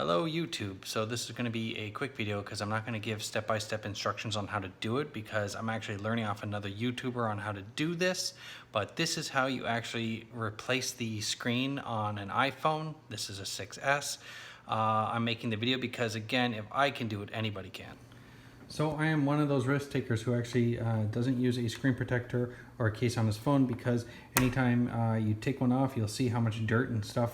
Hello YouTube. So this is going to be a quick video because I'm not going to give step-by-step instructions on how to do it because I'm actually learning off another YouTuber on how to do this. But this is how you actually replace the screen on an iPhone. This is a 6S. I'm making the video because, again, if I can do it, anybody can. So I am one of those risk takers who actually doesn't use a screen protector or a case on his phone, because anytime you take one off, you'll see how much dirt and stuff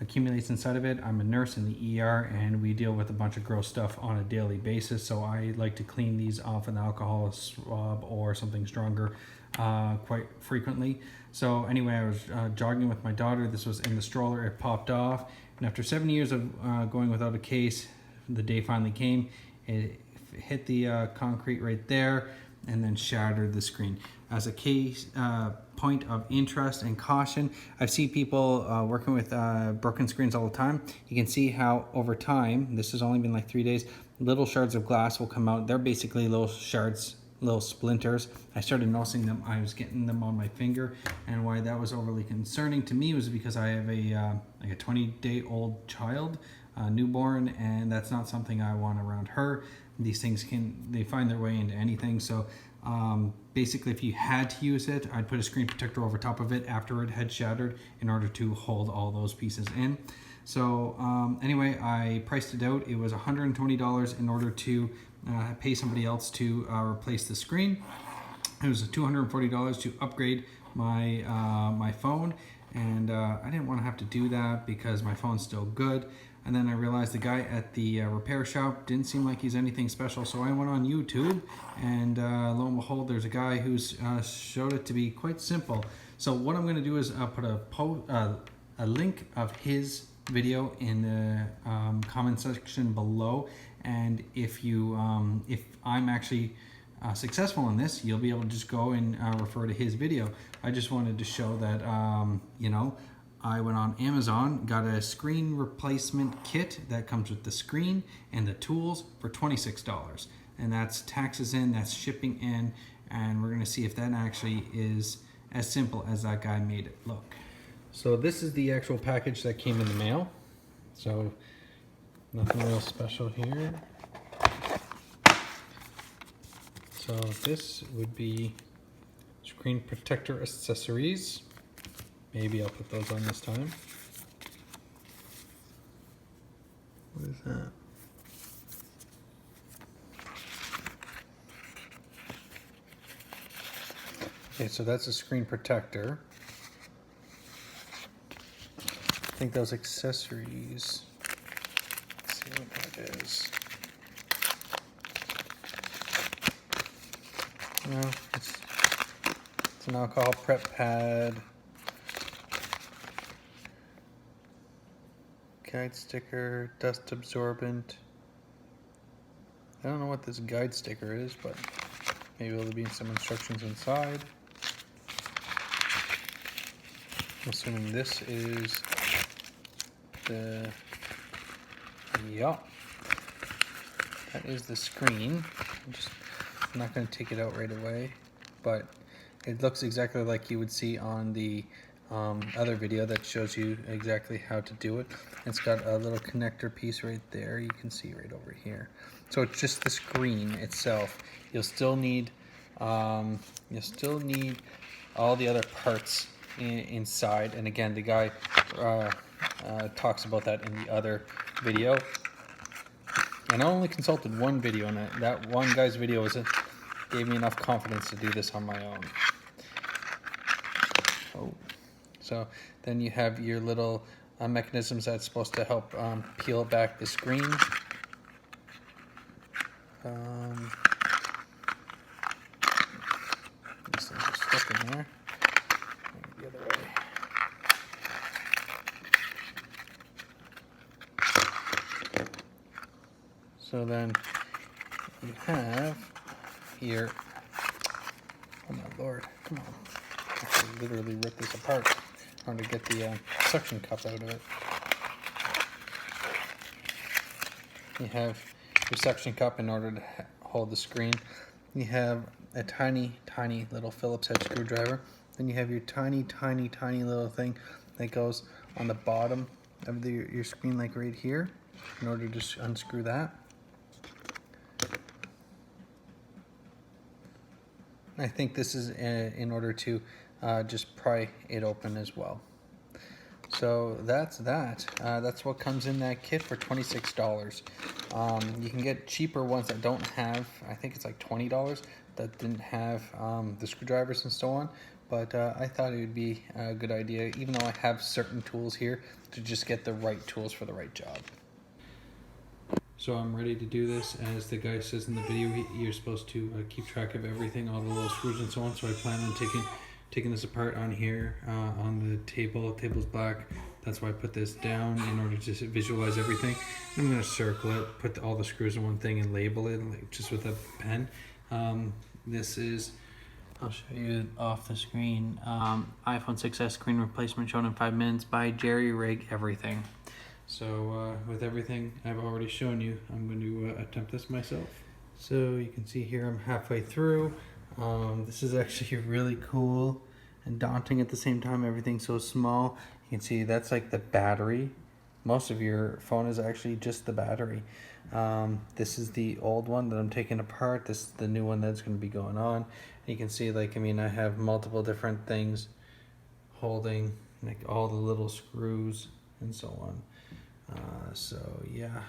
accumulates inside of it. I'm a nurse in the ER and we deal with a bunch of gross stuff on a daily basis, so I like to clean these off with an alcohol swab or something stronger quite frequently. So anyway, I was jogging with my daughter. This was in the stroller. It popped off, and after 7 years of going without a case, the day finally came. It hit the concrete right there and then shattered the screen. As a case point of interest and caution, I've seen people working with broken screens all the time. You can see how over time, this has only been like 3 days, little shards of glass will come out. They're basically little shards, little splinters. I started noticing them. I was getting them on my finger, and why that was overly concerning to me was because I have a like a 20-day-old child, newborn, and that's not something I want around her. These things they find their way into anything. So basically, if you had to use it, I'd put a screen protector over top of it after it had shattered in order to hold all those pieces in. So anyway, I priced it out. It was $120 in order to pay somebody else to replace the screen. It was $240 to upgrade my my phone, and I didn't want to have to do that because my phone's still good. And then I realized the guy at the repair shop didn't seem like he's anything special, so I went on YouTube, and lo and behold, there's a guy who's showed it to be quite simple. So what I'm going to do is put a link of his video in the comment section below, and if you if I'm actually successful in this, you'll be able to just go and refer to his video. I just wanted to show that you know, I went on Amazon, got a screen replacement kit that comes with the screen and the tools for $26. And that's taxes in, that's shipping in, and we're gonna see if that actually is as simple as that guy made it look. So this is the actual package that came in the mail. So nothing real special here. So this would be screen protector accessories. Maybe I'll put those on this time. What is that? Okay, so that's a screen protector. I think those accessories, let's see what that is. No, it's an alcohol prep pad. Guide sticker, dust absorbent. I don't know what this guide sticker is, but maybe there'll be some instructions inside. I'm assuming this is the, yeah, that is the screen. I'm not going to take it out right away, but it looks exactly like you would see on the other video that shows you exactly how to do it. It's got a little connector piece right there, you can see right over here. So it's just the screen itself. You'll still need all the other parts inside, and again, the guy talks about that in the other video. And I only consulted one video, and that one guy's video gave me enough confidence to do this on my own. Oh. So then you have your little mechanisms that's supposed to help peel back the screen. These things are stuck in there. Maybe the other way. So then you have here, oh my lord, come on. I have to literally rip this apart in order to get the suction cup out of it. You have your suction cup in order to hold the screen. You have a tiny little Phillips head screwdriver. Then you have your tiny little thing that goes on the bottom of your screen, like right here, in order to just unscrew that. I think this is in order to just pry it open as well. So that's that. That's what comes in that kit for $26. You can get cheaper ones that don't have, I think it's like $20, that didn't have the screwdrivers and so on. But I thought it would be a good idea, even though I have certain tools here, to just get the right tools for the right job. So I'm ready to do this. As the guy says in the video, you're supposed to keep track of everything, all the little screws and so on. So I plan on taking this apart on here on the table. The table's black. That's why I put this down, in order to visualize everything. I'm going to circle it, put all the screws in one thing and label it just with a pen. This is, I'll show you off the screen, iPhone 6s screen replacement shown in 5 minutes by Jerry Rig Everything. So with everything I've already shown you, I'm going to attempt this myself. So you can see here I'm halfway through. This is actually really cool and daunting at the same time. Everything's so small. You can see that's like the battery. Most of your phone is actually just the battery. This is the old one that I'm taking apart. This is the new one that's going to be going on. You can see, like, I mean, I have multiple different things holding like all the little screws and so on. So yeah,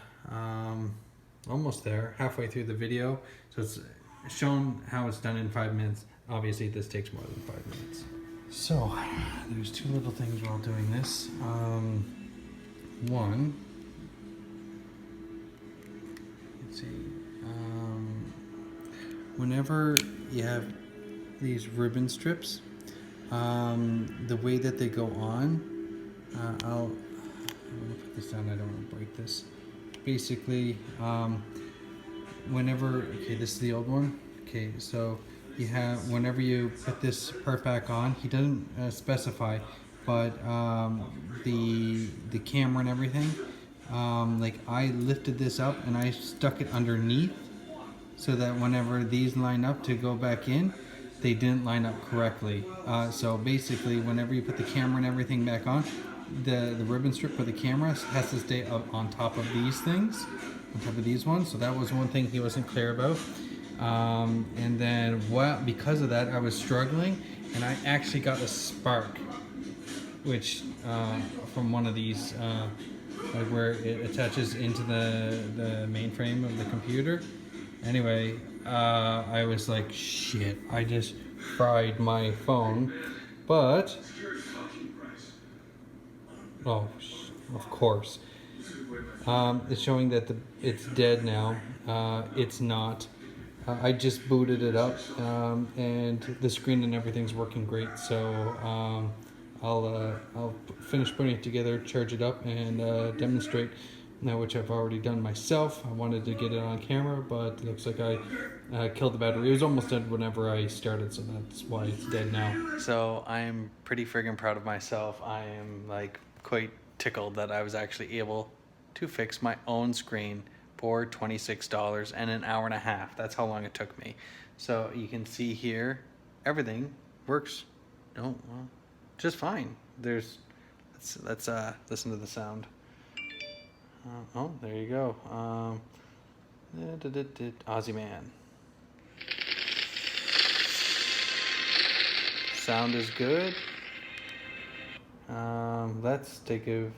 almost there, halfway through the video. So it's shown how it's done in 5 minutes. Obviously this takes more than 5 minutes. So there's two little things while doing this. One, let's see, whenever you have these ribbon strips, the way that they go on, I'm gonna put this down, I don't want to break this. Basically, whenever, okay, this is the old one. Okay, so you have, whenever you put this part back on, he doesn't specify, but the camera and everything, like I lifted this up and I stuck it underneath so that whenever these line up to go back in, they didn't line up correctly. So basically, whenever you put the camera and everything back on, the ribbon strip for the camera has to stay up on top of these things, on top of these ones. So that was one thing he wasn't clear about. And then, well, because of that, I was struggling, and I actually got a spark, which from one of these, like where it attaches into the mainframe of the computer. Anyway, I was like, shit, I just fried my phone, but, oh, of course. It's showing that it's dead now. It's not. I just booted it up, and the screen and everything's working great. So I'll finish putting it together, charge it up, and demonstrate now, which I've already done myself. I wanted to get it on camera, but it looks like I killed the battery. It was almost dead whenever I started, so that's why it's dead now. So I'm pretty friggin' proud of myself. I am like quite tickled that I was actually able to fix my own screen for $26 and an hour and a half. That's how long it took me. So you can see here, everything works. Just fine. Let's listen to the sound. Oh, there you go. Aussie Man. Sound is good. Let's take a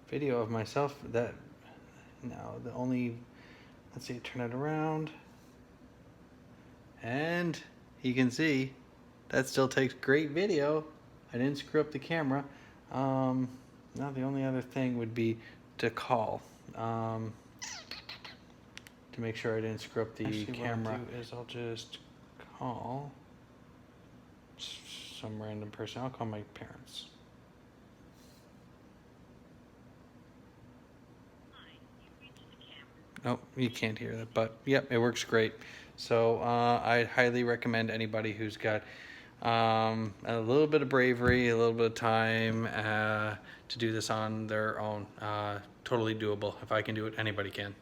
video of myself. Let's see, turn it around. And you can see that still takes great video. I didn't screw up the camera. Now the only other thing would be to call, to make sure I didn't screw up the camera. What I'll do is I'll just call some random person. I'll call my parents. Oh, you can't hear that, but yep, it works great. So I highly recommend anybody who's got a little bit of bravery, a little bit of time to do this on their own. Totally doable. If I can do it, anybody can.